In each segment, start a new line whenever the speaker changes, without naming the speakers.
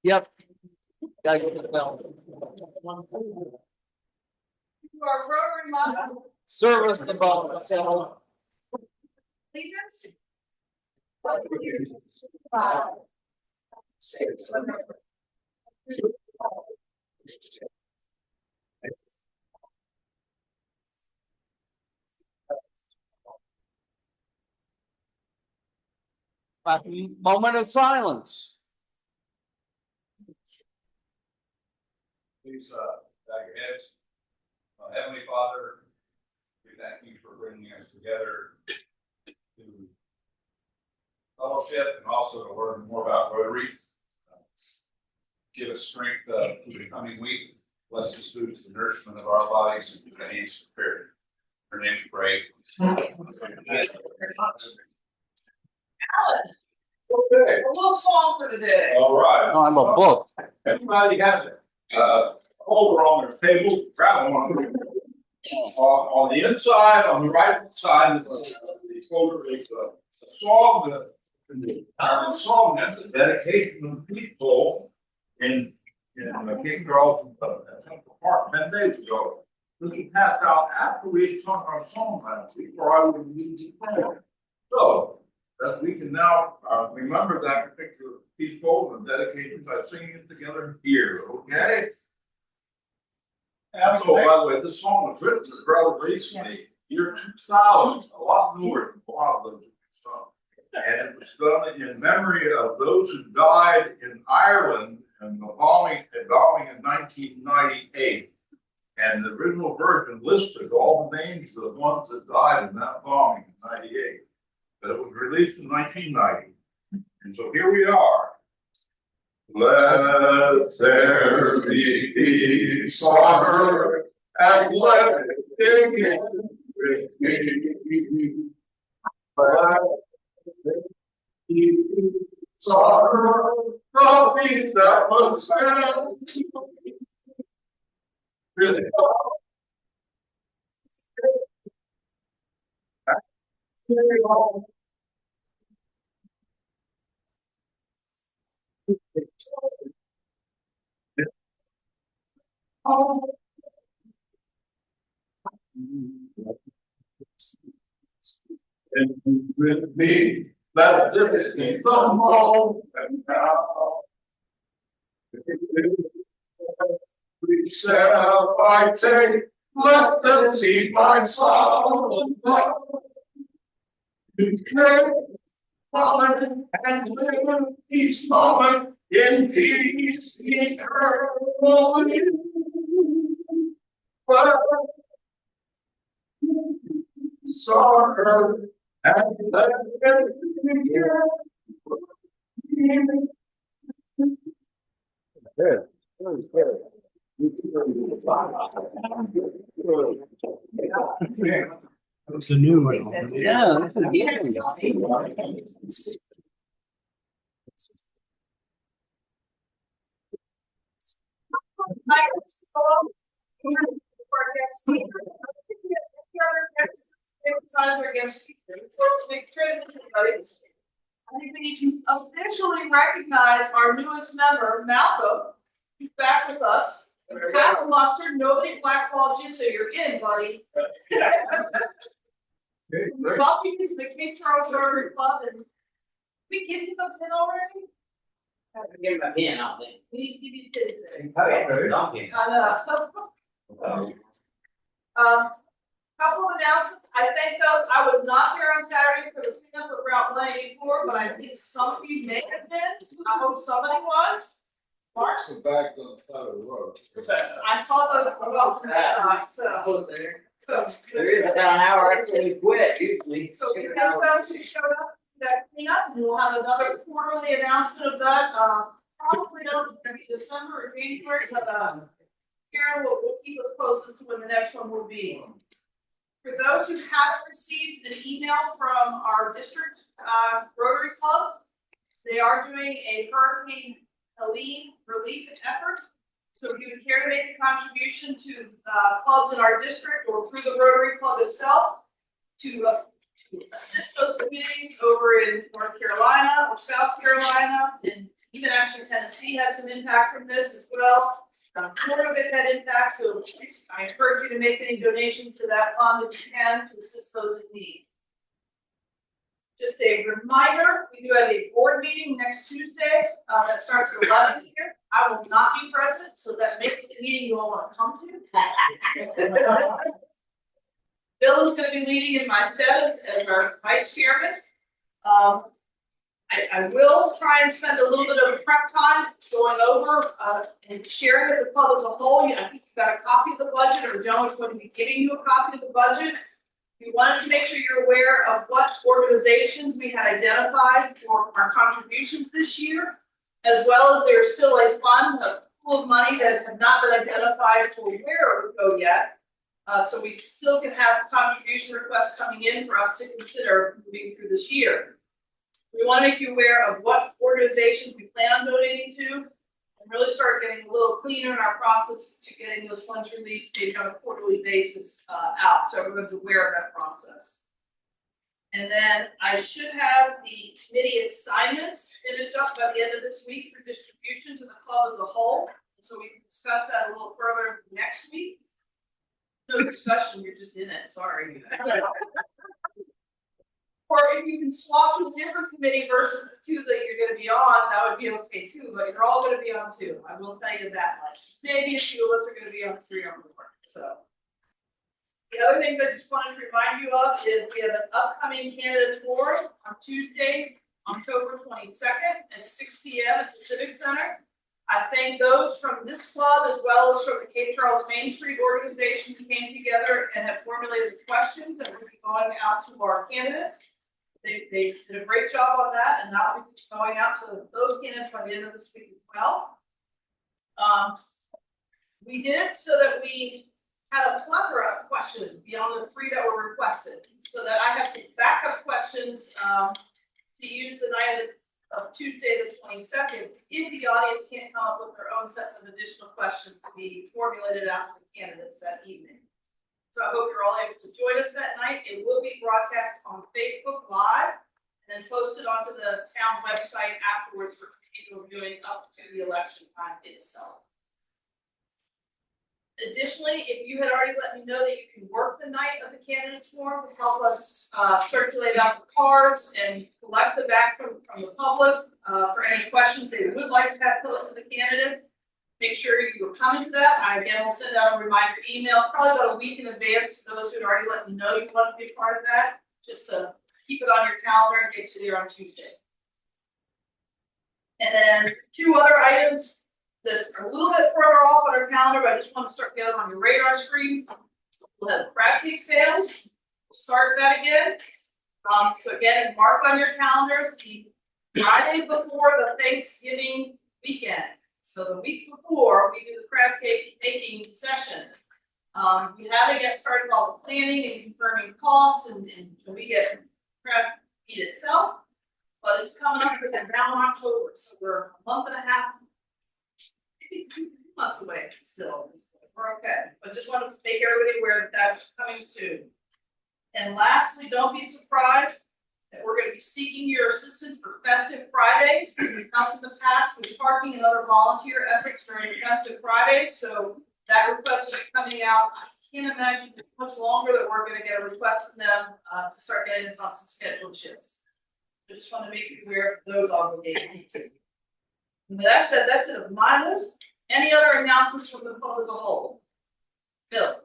Yep. Gotta get the bell.
Our Rotary motto,
Service involved, so.
allegiance.
Moment of silence.
Please bow your heads. Heavenly Father, we thank you for bringing us together to fellowship and also to learn more about Rotary. Give us strength through the coming week. Bless this food to the nourishment of our bodies and the needs prepared. In your name we pray.
Alan,
Okay.
a little song for today.
All right.
No, I'm a book.
Everybody have it. Over on their table, grab one. On the inside, on the right side of the folder is a song song that's a dedication of people in King Charles Central Park 10 days ago. This was passed out after we had sung our song last week, or I would lead the prayer. So that we can now remember that particular peaceful and dedication by singing it together here, okay? And so, by the way, this song was written rather recently, year 2000, a lot newer than a lot of those stuff. And it was done in memory of those who died in Ireland in the bombing in 1998. And the original version listed all the names of the ones that died in that bombing in 98. But it was released in 1990. And so here we are. Let there be peace on earth, and let it begin with me. Let there be peace on earth, the peace that was sent. Really? And with me, let this be the moment now. We shall I take, let them see my soul and love. You take moment and live each moment in peace eternally. But sorrow and let it begin.
It's a new one.
Yeah.
I think we need to officially recognize our newest member, Malcolm. He's back with us. Pass muster, nobody blackballed you, so you're in, buddy. Welcome you to the King Charles Rotary Club, and we give you the pin already?
I give him a pin, I think.
We need to give you the pin today.
Okay.
I know. Couple of announcements. I thank those. I was not there on Saturday for the cleanup of Route 184, but I think some of you may have been. I hope somebody was. Mark?
Some bags on the side of the road.
I saw those welcome that so.
I was there. There is about an hour after we quit, usually.
So we have those who showed up for that cleanup, and we'll have another quarterly announcement of that. Probably not gonna be December or January, but Karen will keep us posted as to when the next one will be. For those who haven't received an email from our district Rotary Club, they are doing a Hurricane Helene relief effort. So if you would care to make a contribution to clubs in our district or through the Rotary Club itself to assist those communities over in North Carolina of South Carolina, and even actually Tennessee had some impact from this as well. Florida, they've had impact, so I encourage you to make any donations to that fund if you can to assist those in need. Just a reminder, we do have a board meeting next Tuesday that starts at 11 here. I will not be present, so that makes the meeting you all want to come to. Bill is going to be leading in my stead as our vice chairman. I will try and spend a little bit of prep time going over and sharing with the public as a whole. I think you got a copy of the budget, or Joan is going to be giving you a copy of the budget. We wanted to make sure you're aware of what organizations we had identified for our contributions this year, as well as there's still a fund, a pool of money that have not been identified for where it would go yet. So we still can have contribution requests coming in for us to consider moving through this year. We want to make you aware of what organizations we plan on donating to, and really start getting a little cleaner in our process to getting those funds released maybe on a quarterly basis out, so everyone's aware of that process. And then I should have the committee assignments finished up by the end of this week for distribution to the club as a whole. So we can discuss that a little further next week. No discussion, you're just in it, sorry. Or if you can swap to a different committee versus the two that you're going to be on, that would be okay too, but you're all going to be on two. I will tell you that much. Maybe a few of us are going to be on 3 or 4. So the other things I just wanted to remind you of is we have an upcoming candidates forum on Tuesday, October 22nd at 6 p.m. at the Civic Center. I thank those from this club as well as from the Cape Charles Main Street organization who came together and have formulated questions that will be going out to our candidates. They did a great job on that, and that will be going out to those candidates by the end of this week as well. We did it so that we had a plethora of questions beyond the 3 that were requested, so that I have some backup questions to use the night of Tuesday the 22nd if the audience can't come up with their own sets of additional questions to be formulated out to the candidates that evening. So I hope you're all able to join us that night. It will be broadcast on Facebook Live and then posted onto the town website afterwards for people viewing up to the election time itself. Additionally, if you had already let me know that you can work the night of the candidates forum to help us circulate out the cards and collect the back from the public for any questions they would like to have posed to the candidates, make sure you are coming to that. I again will send out a reminder email probably about a week in advance to those who had already let me know you want to be part of that, just to keep it on your calendar and get you there on Tuesday. And then 2 other items that are a little bit further off on our calendar, but I just want to start getting them on your radar screen. We'll have crab cake sales. We'll start that again. So again, mark on your calendars the Friday before the Thanksgiving weekend. So the week before we do the crab cake baking session. We haven't yet started all the planning and confirming costs, and we get crab meat itself, but it's coming up within around October, so we're a month and a half. 2 months away still. We're okay. But just wanted to make everybody aware that that's coming soon. And lastly, don't be surprised that we're going to be seeking your assistance for Festive Fridays. We've helped in the past with parking and other volunteer efforts during Festive Fridays. So that request will be coming out. I can't imagine it's much longer that we're going to get a request from them to start getting us on some scheduled shifts. I just want to make you aware of those obligations. And with that said, that's it of my list. Any other announcements from the club as a whole? Bill.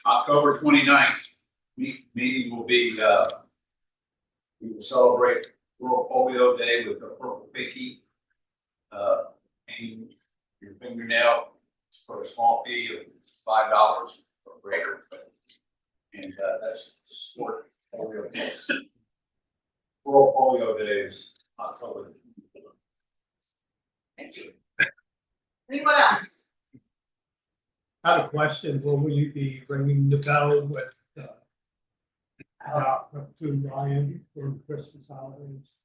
October 29th, meeting will be, we will celebrate World Polio Day with a purple pinky. Painting your fingernail for a small fee of $5 or greater. And that's to support polio kids. World Polio Day is October.
Thank you. Anyone else?
I have a question. Will you be ringing the bell with up to Ryan for Christmas holidays?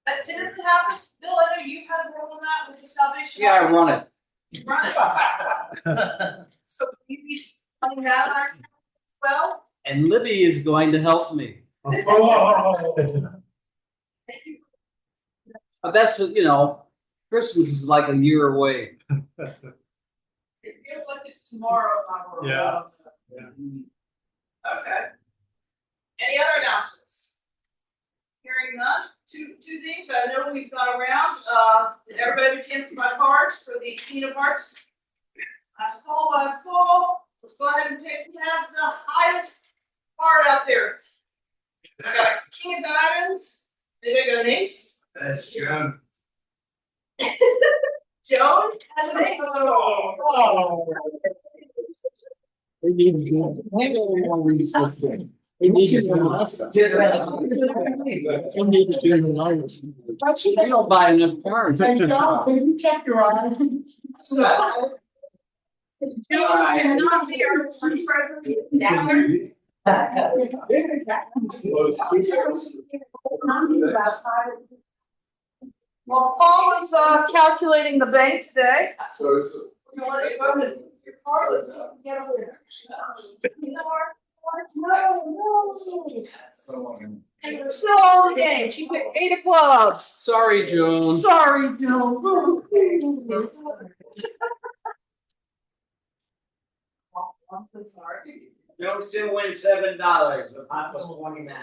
That typically happens. Bill, I know you've had a role in that with the Salvation
Yeah, I
Army.
run it.
You run it. So will you be running that on as well?
And Libby is going to help me.
Oh,
Thank you.
But that's, Christmas is like a year away.
It feels like it's tomorrow.
Yeah.
Okay. Any other announcements? Hearing none. Two things. I know we've gone around. Did everybody have a chance to buy cards for the Kingdom Hearts? Last call. Let's go ahead and pick who has the highest card out there. I got a King of Diamonds. Anybody got an ace?
That's John.
Joan has an ace.
We need to do. We need to do. We don't buy enough cards.
Check your eye.
Joan cannot be our president now. Well, Paul was calculating the bank today.
So it's.
You want to go to your car? Let's get over there.
Someone.
And we're still all in the game. She picked 8 of clubs.
Sorry, Joan.
Sorry, Joan. I'm sorry.
Joe still wins $7, but I'm the 29.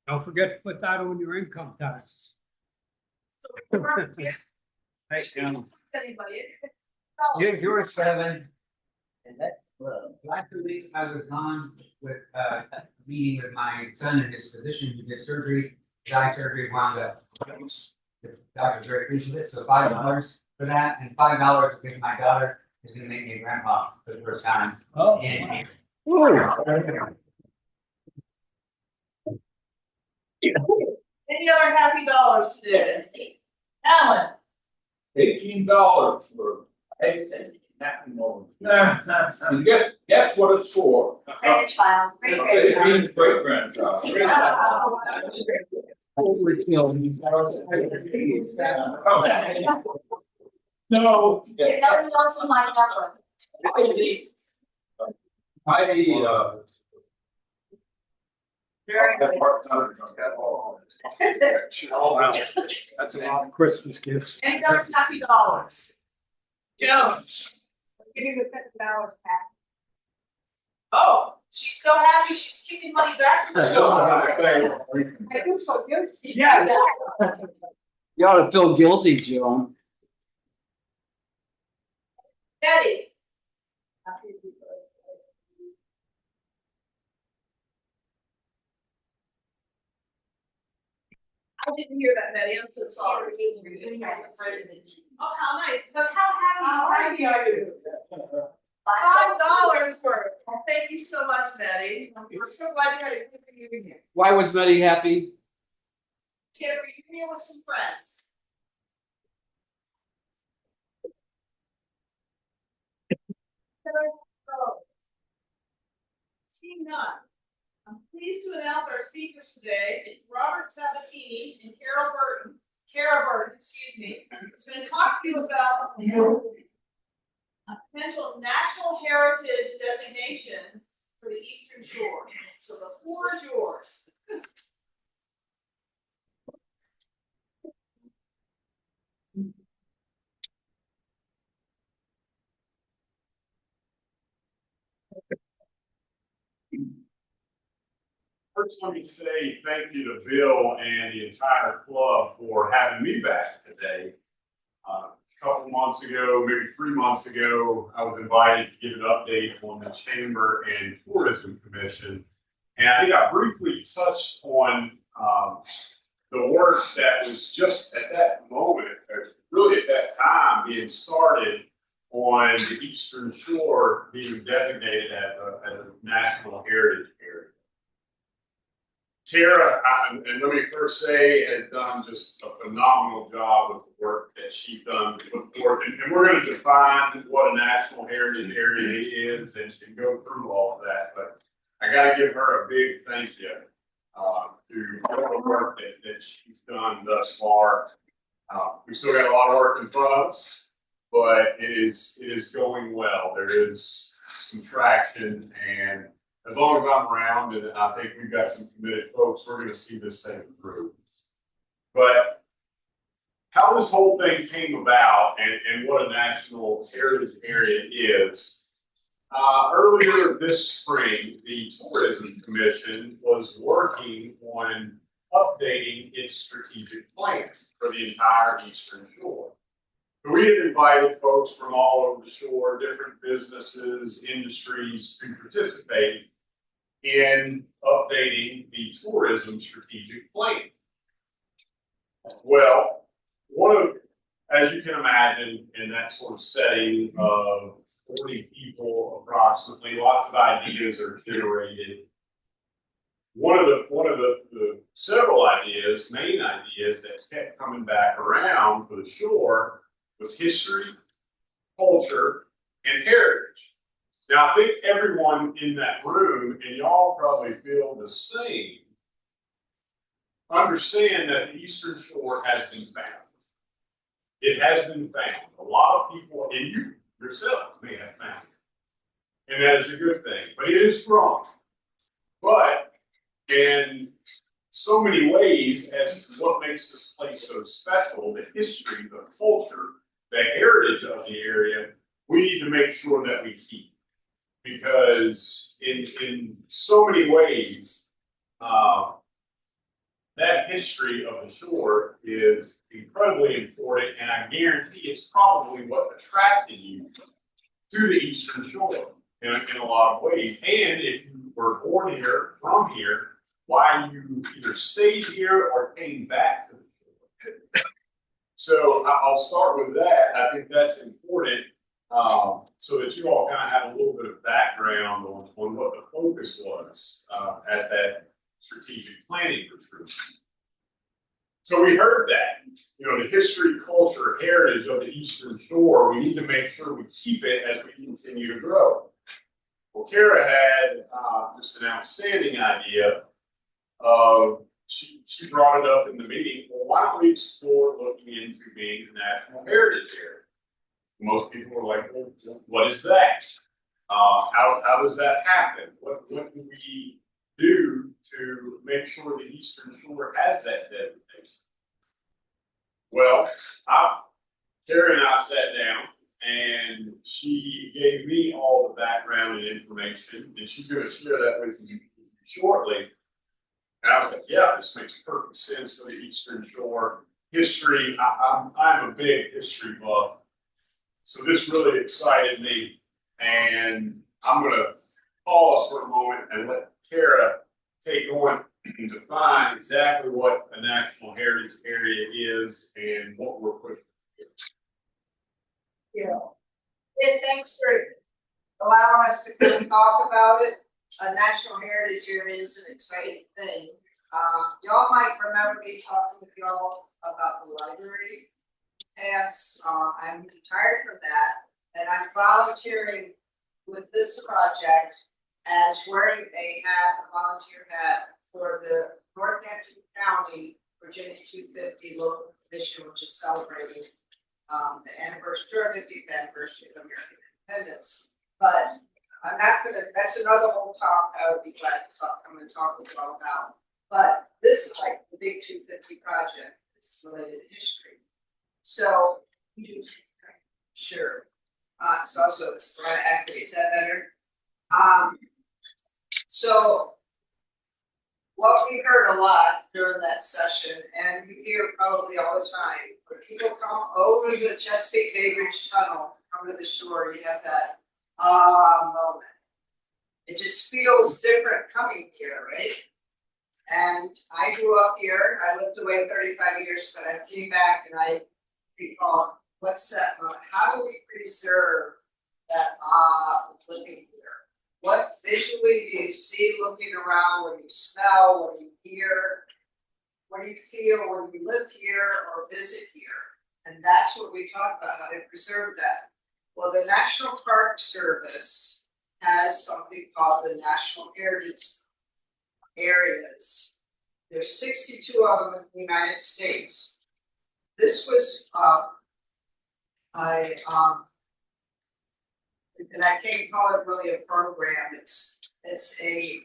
Don't forget to put that on your income tax.
Hey, Joe.
Anybody?
You're 7. And that's, last 2 weeks I was on with, meeting with my son and his physician who did surgery, eye surgery, wound up. The doctor's very pleased with it, so $5 for that, and $5 to give my daughter is gonna make me a grandpa for the first time.
Oh.
And
Any other happy dollars today? Alan.
$18 for happy moment. And guess what it's for?
Grandchild.
Great grandchild.
Overkill.
No.
Everyone else on my cover. Very
That
good.
part-time don't have all of it.
That's a lot of Christmas gifts.
Any other happy dollars? Joan. Give me the $50 back. Oh, she's so happy she's kicking money back to the children. I feel so good.
Yeah.
You ought to feel guilty, Joan.
Betty. I didn't hear that, Betty. I'm so sorry. Oh, how nice. But how happy are you? $5 worth. Well, thank you so much, Betty. We're so glad you had a good reunion.
Why was Betty happy?
She had a reunion with some friends. Seeing none. I'm pleased to announce our speakers today. It's Robert Sabatini and Kara Burton, excuse me, who's going to talk to you about a potential national heritage designation for the Eastern Shore. So the floor is yours.
First, let me say thank you to Bill and the entire club for having me back today. A couple months ago, maybe 3 months ago, I was invited to give an update on the Chamber and Tourism Commission. And I think I briefly touched on the work that was just at that moment, or really at that time, being started on the Eastern Shore being designated as a national heritage area. Tara, and let me first say, has done just a phenomenal job with the work that she's done to put forth. And we're going to define what a national heritage area is and go through all of that. But I got to give her a big thank you to all the work that she's done thus far. We still got a lot of work in front of us, but it is going well. There is some traction, and as long as I'm around, and I think we've got some committed folks, we're gonna see this thing through. But how this whole thing came about and what a national heritage area is, earlier this spring, the Tourism Commission was working on updating its strategic plan for the entire Eastern Shore. We had invited folks from all over the shore, different businesses, industries to participate in updating the tourism strategic plan. Well, as you can imagine, in that sort of setting of 40 people approximately, lots of ideas are generated. One of the several main ideas that kept coming back around for the shore was history, culture, and heritage. Now, I think everyone in that room, and y'all probably feel the same, understand that the Eastern Shore has been found. It has been found. A lot of people, and you yourself may have found it. And that is a good thing, but it is wrong. But in so many ways, as to what makes this place so special, the history, the culture, the heritage of the area, we need to make sure that we keep. Because in so many ways, that history of the shore is incredibly important, and I guarantee it's probably what attracted you to the Eastern Shore in a lot of ways. And if you were born here, from here, why you either stayed here or came back to the shore. So I'll start with that. I think that's important, so that you all kind of have a little bit of background on what the focus was at that strategic planning retreat. So we heard that, the history, culture, heritage of the Eastern Shore, we need to make sure we keep it as we continue to grow. Well, Kara had just an outstanding idea. She brought it up in the meeting. Well, why don't we explore looking into being a national heritage area? Most people are like, well, what is that? How does that happen? What do we do to make sure the Eastern Shore has that designation? Well, Kara and I sat down, and she gave me all the background and information, and she's going to share that with you shortly. And I was like, yeah, this makes perfect sense for the Eastern Shore history. I'm a big history buff, so this really excited me. And I'm going to pause for a moment and let Kara take on and define exactly what a national heritage area is and what we're pushing.
Yeah. And thanks for allowing us to come and talk about it. A national heritage area is an exciting thing. Y'all might remember me talking with y'all about the library. Yes, I'm retired from that, and I'm volunteering with this project as wearing a volunteer hat for the Northampton County Virginia 250 local commission, which is celebrating the anniversary, 50th anniversary of American independence. But I'm not gonna, that's another whole talk I would be glad to come and talk with you all about. But this is like the big 250 project. It's related to history. So, sure. It's also this a lot of equity. Is that better? So what we heard a lot during that session, and we hear probably all the time, when people come over the Chesapeake Bay Bridge Tunnel, come to the shore, you have that moment. It just feels different coming here, right? And I grew up here. I lived away 35 years, but I came back and I recall, what's that moment? How do we preserve that of living here? What visually do you see looking around? What do you smell? What do you hear? What do you feel when you live here or visit here? And that's what we talk about, how to preserve that. Well, the National Park Service has something called the National Heritage Areas. There's 62 of them in the United States. This was and I can't call it really a program. It's It's a,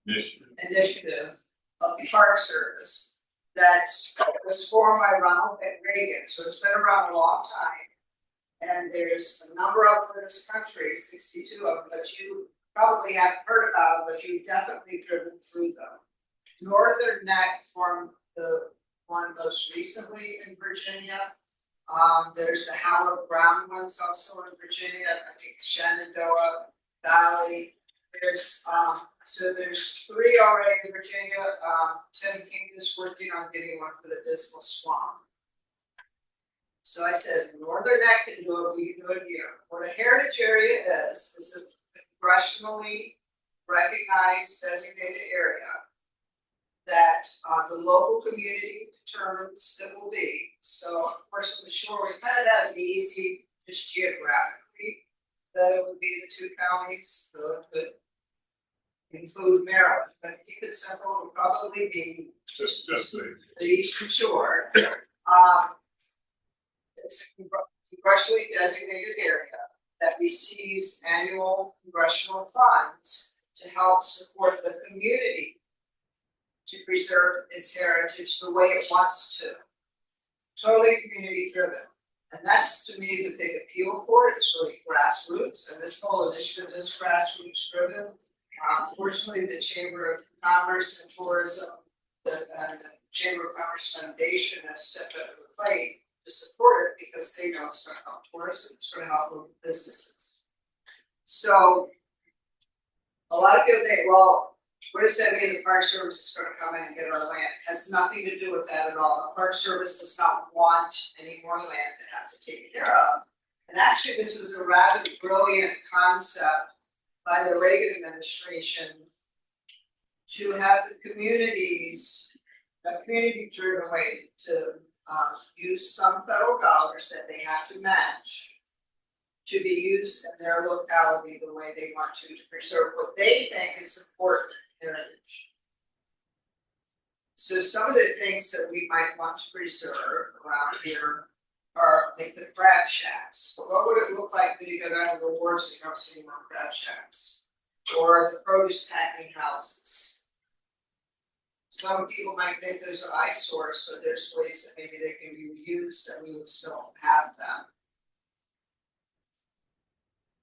Initiative.
initiative of the Park Service that's was formed by Ronald Reagan, so it's been around a long time. And there's a number of them in this country, 62 of them, but you probably haven't heard about them, but you've definitely driven through them. Northern Neck formed the one most recently in Virginia. There's the Hallowed Brown ones also in Virginia, I think Shenandoah Valley. There's, so there's 3 already in Virginia. Tim King is working on getting one for the Dismal Swamp. So I said, Northern Neck can do it, we can do it here. What a heritage area is a congressionally recognized designated area that the local community determines it will be. So of course, on the shore, we kind of have it easy just geographically, that it would be the 2 counties, so it could include Maryland, but to keep it simple, it would probably be
Just the.
the eastern shore. It's a congressionally designated area that receives annual congressional funds to help support the community to preserve its heritage the way it wants to. Totally community driven. And that's to me the big appeal for it. It's really grassroots, and this whole initiative is grassroots driven. Fortunately, the Chamber of Commerce and Tourism, the Chamber of Commerce Foundation has stepped up to the plate to support it because they know it's going to help tourists and it's going to help local businesses. So a lot of people think, well, what does that mean? The Park Service is going to come in and get our land? It has nothing to do with that at all. The Park Service does not want any more land to have to take care of. And actually, this was a rather brilliant concept by the Reagan administration to have the communities, a community-driven way to use some federal dollars that they have to match to be used in their locality the way they want to preserve what they think is important heritage. So some of the things that we might want to preserve around here are like the crab shacks. So what would it look like when you go down to the wharves and you don't see more crab shacks? Or the produce packing houses. Some people might think those are eyesores, but there's ways that maybe they can be reused and we would still have them.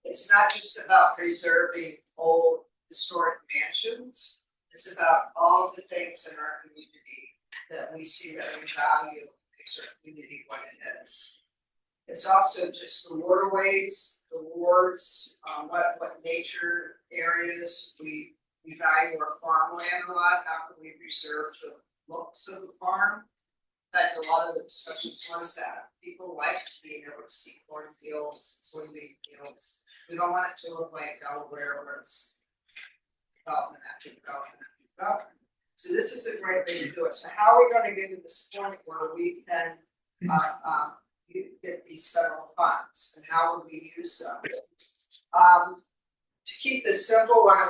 It's not just about preserving old historic mansions. It's about all the things in our community that we see that we value, makes our community what it is. It's also just the waterways, the wharves, what nature areas we value our farmland a lot. How can we preserve the looks of the farm? In fact, a lot of the discussions was that people like being able to see cornfields, soybean fields. We don't want it to look like Delaware where it's development after development after development. So this is a great way to do it. So how are we going to get to this point where we can get these federal funds, and how would we use them? To keep this simple, what I'm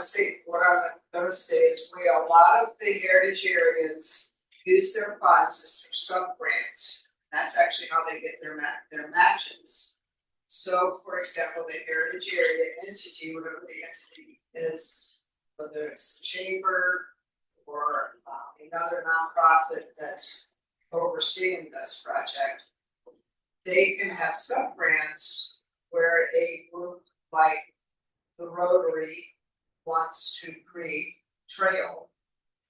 going to say is a lot of the heritage areas use their funds as through sub-grants. That's actually how they get their matches. So, for example, the heritage area entity, whatever the entity is, whether it's the chamber or another nonprofit that's overseeing this project, they can have sub-grants where a group like the Rotary wants to create trail.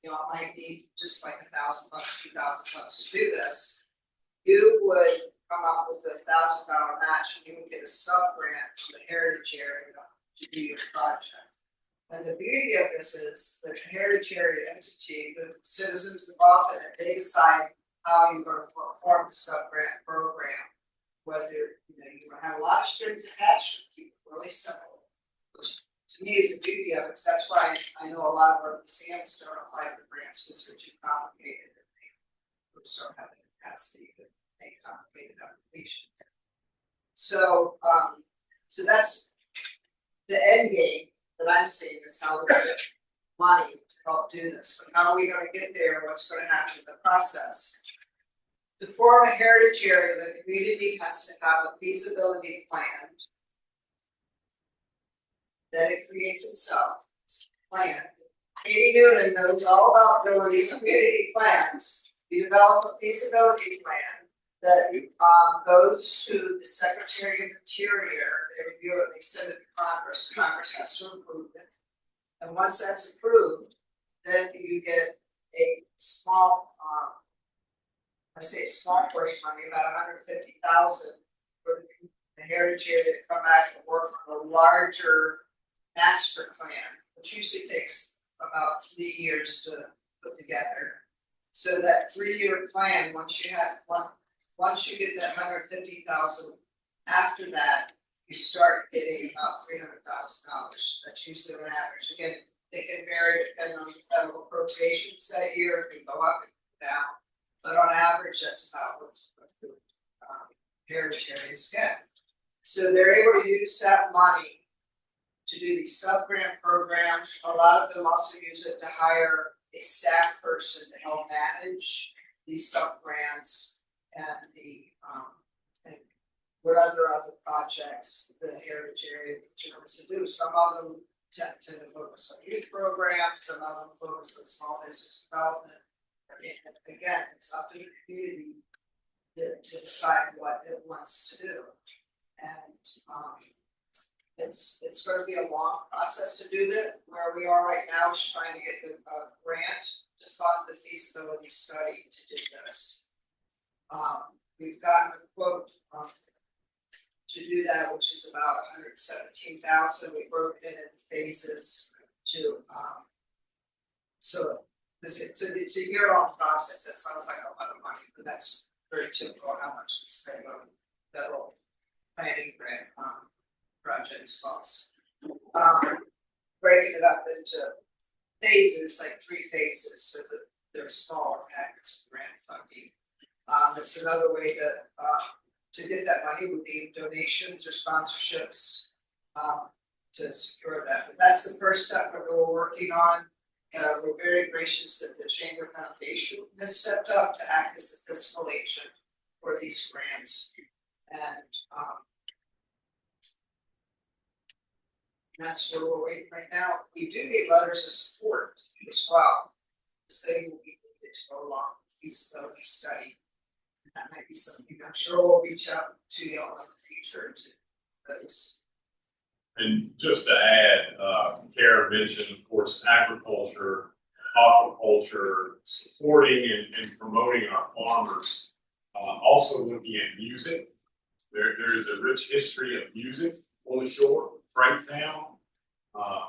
You know, it might be just like $1,000, $2,000 to do this. You would come up with $1,000 match and you would get a sub-grant from the heritage area to do your project. And the beauty of this is the heritage area entity, the citizens involved in it, they decide how you're going to form the sub-grant program. Whether you have a lot of strings attached, keep it really simple, which to me is the beauty of it. Because that's why I know a lot of our museums don't apply for grants because they're too complicated and they don't have the capacity to make complicated applications. So, so that's the end game that I'm seeing is how to get money to help do this. But how are we going to get there? What's going to happen in the process? To form a heritage area, the community has to have a feasibility plan then it creates itself, its plan. Katie Noonan knows all about doing these community plans. You develop a feasibility plan that goes to the Secretary of Interior, they review it, they send it to Congress, Congress has to approve it. And once that's approved, then you get a small, I say a small portion money, about 150,000 for the heritage area to come back and work on a larger master plan, which usually takes about 3 years to put together. So that 3-year plan, once you get that 150,000, after that, you start getting about $300,000. That's usually an average. Again, it can vary depending on the federal appropriations that year, it can go up and go down. But on average, that's about what the heritage areas get. So they're able to use that money to do these sub-grant programs. A lot of them also use it to hire a staff person to help manage these sub-grants and and what other projects the heritage area determines to do. Some of them tend to focus on youth programs, some of them focus on small business development. And again, it's up to the community to decide what it wants to do. And it's going to be a long process to do that. Where we are right now is trying to get the grant to fund the feasibility study to do this. We've gotten a quote to do that, which is about 117,000. We broke it in phases to so it's a year-long process. That sounds like a lot of money, but that's very typical how much we spend on federal planning grant projects cost. Breaking it up into phases, like 3 phases, so that they're smaller packets of grant funding. It's another way to get that money would be donations or sponsorships to secure that. But that's the first step that we're working on. We're very gracious that the Chamber Foundation has stepped up to act as the fiscal agent for these grants. And that's where we're waiting right now. We do need letters of support as well. Saying will be needed to go along with the feasibility study. And that might be something I'm sure we'll reach out to y'all in the future to those.
And just to add, Kara mentioned, of course, agriculture, aquaculture, supporting and promoting our farmers. Also looking at music. There is a rich history of music on the shore, Franktown.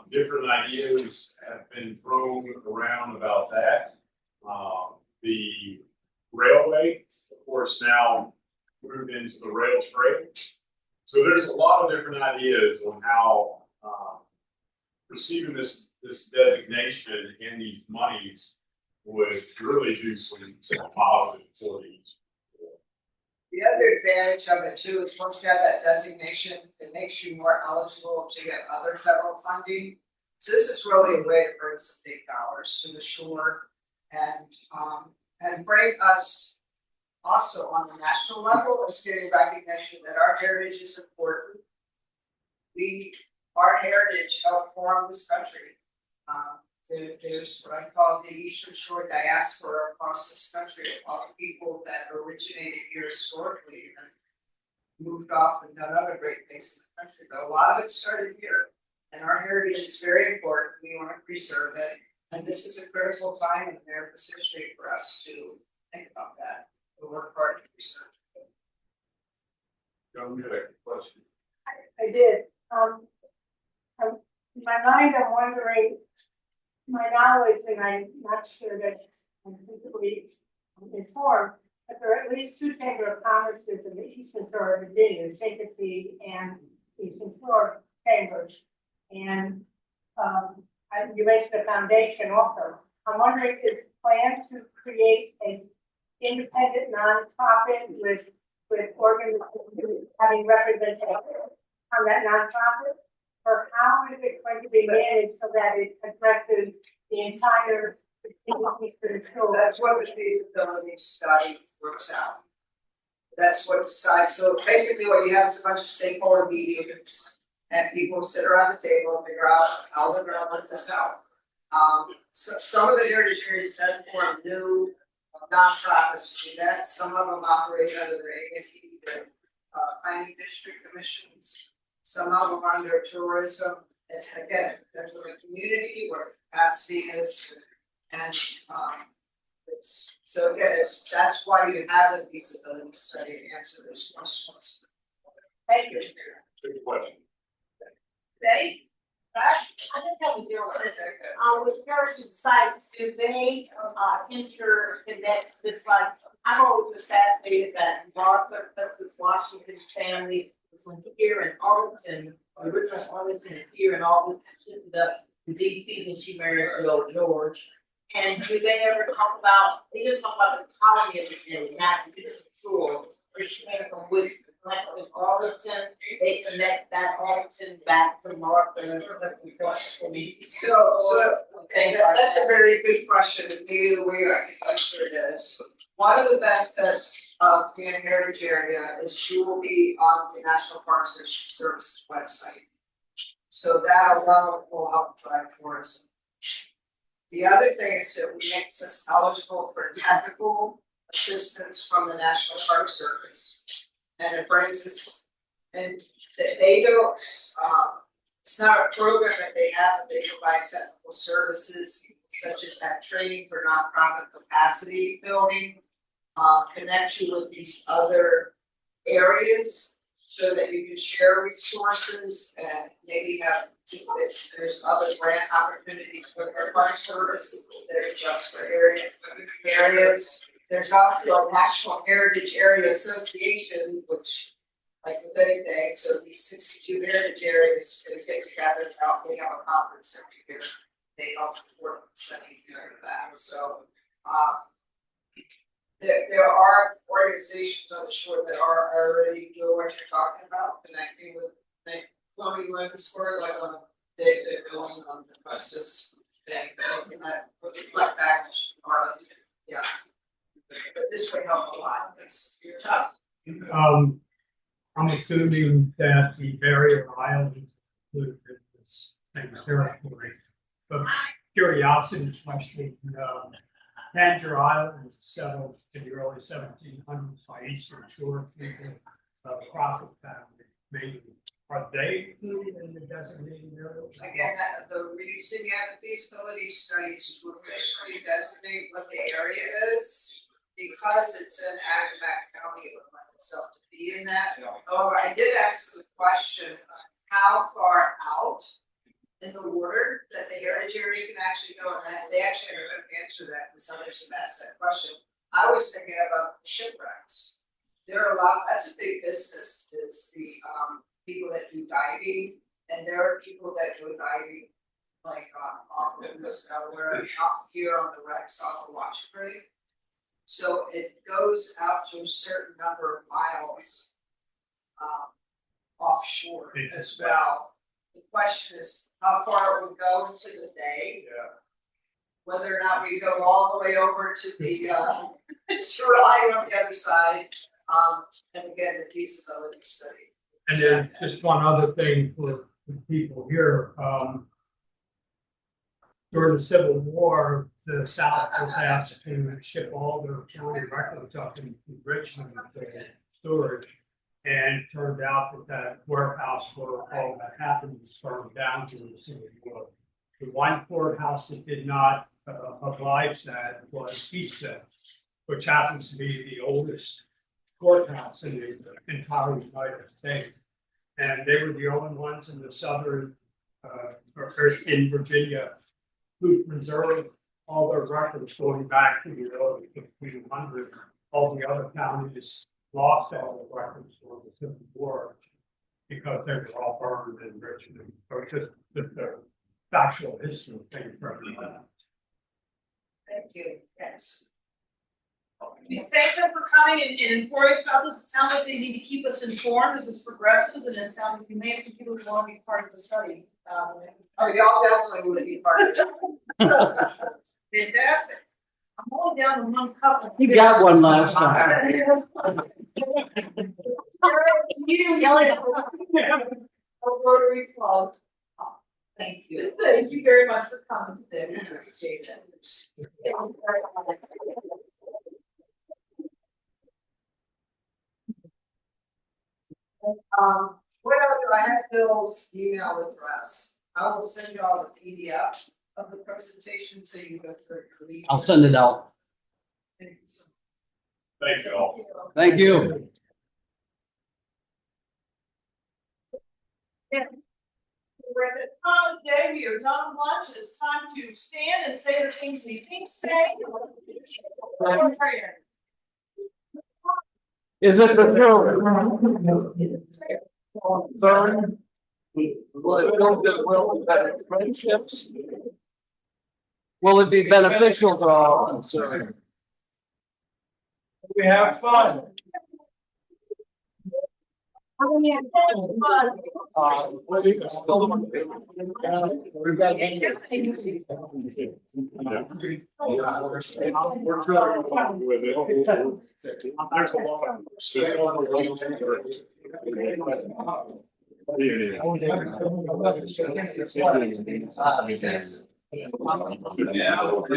Different ideas have been thrown around about that. The railway, of course, now moved into the rail trail. So there's a lot of different ideas on how receiving this designation and these monies would really do some positive for these.
The other advantage of it too is once you have that designation, it makes you more eligible to get other federal funding. So this is really a way to bring some big dollars to the shore and bring us also on the national level as getting recognition that our heritage is important. Our heritage helped form this country. There's what I call the Eastern Shore diaspora across this country, of all the people that originated here historically and moved off and done other great things in the country. But a lot of it started here, and our heritage is very important. We want to preserve it, and this is a critical time in America's history for us to think about that. We work hard to preserve it.
John, you had a question.
I did. In my mind, I'm wondering, my knowledge, and I'm not sure that I'm completely informed, but there are at least 2 Chamber of Commerce's in the Eastern Shore of Virginia, Kankakee and Eastern Shore Chambers. And you mentioned the foundation also. I'm wondering if it's planned to create an independent nonprofit with organizations having representation on that nonprofit, or how is it going to be managed so that it addresses the entire Eastern Shore?
That's what the feasibility study works out. That's what decides. So basically what you have is a bunch of stakeholder meetings And people sit around the table and figure out how they're gonna work this out. So some of the heritage areas have formed new nonprofits to do that. Some of them operate under their AFT, their planning district commissions. Some of them are under tourism. It's again, it depends on the community where capacity is. And it's, so again, that's why you have the feasibility study to answer those questions.
Thank you.
Good question.
Dave?
I just have a deal with heritage sites, do they, interconnect, just like, I'm always fascinated that Martha, Custis Washington's family was here in Arlington, original Arlington is here, and all this shifted up to DC when she married Earl George. And do they ever talk about, they just talk about the colony of the beginning, not this soil, which came from with like in Arlington, they connect that Arlington back to Martha.
So, okay, that's a very good question, and maybe the way I can answer it is, one of the benefits of being a heritage area is you will be on the National Park Service website. So that alone will help drive tourism. The other thing is it makes us eligible for technical assistance from the National Park Service. And it brings us, and they don't, it's not a program that they have, but they provide technical services such as have training for nonprofit capacity building, connect you with these other areas so that you can share resources and maybe have, there's other grant opportunities with our park service that are just for areas. There's also a National Heritage Area Association, which, like with anything, so these 62 heritage areas can get together. Now they have a conference every year. They help support setting together that. So there are organizations on the shore that are already doing what you're talking about, connecting with Chloe Williamsburg, like on they're going on the Custis thing, making that reflect back to Arlington. Yeah. But this would help a lot, yes.
I'm assuming that the barrier island included in this thing territory. But curiosity question, Tangier Island was settled in the early 1700s by Eastern Shore people, Crockett family, maybe. Are they included in the designated area?
Again, the reason you have the feasibility studies to officially designate what the area is, because it's in Accomack County, it would lend itself to be in that. However, I did ask the question, how far out in the water that the heritage area can actually go, and they actually are going to answer that because others have asked that question. I was thinking about the shipwrecks. There are a lot, that's a big business, is the people that do diving, and there are people that do diving like off of West Delaware, off here on the wrecks off of Watch Creek. So it goes out to a certain number of miles offshore as well. The question is how far it would go into the day.
Yeah.
Whether or not we go all the way over to the shoreline on the other side. And again, the feasibility study.
And then just one other thing for the people here. During the Civil War, the South was asked to ship all their county records up in Richmond for storage. And it turned out that warehouse where all that happened was burned down during the Civil War. The one courthouse that did not oblige that was Easton, which happens to be the oldest courthouse in the entire United States. And they were the only ones in the southern, or in Virginia, who preserved all their records going back to the early 1500s. All the other counties lost all the records for the Civil War because they were all burned in Richmond. So just the factual history thing from that.
Thank you. Yes. We thank them for coming and informing us about this. It sounds like they need to keep us informed as this progresses, and it sounds like you may have some people who want to be part of the study. Y'all definitely want to be part of it. Fantastic. I'm only down to one cup.
You got one last time.
You yelling. Rotary Club. Thank you. Thank you very much for coming today. We appreciate it. Whatever, I have Bill's email address. I will send you all the PDF of the presentation so you go through your.
I'll send it out.
Thank you so
Thank you all.
much.
Thank you.
We're at the time of the day, we are done with lunch, and it's time to stand and say the things we think say.
Is it the third? Will it build goodwill and friendships? Will it be beneficial to all concerned? We have fun. We've got
We're trying with it. There's a lot of.
Yeah.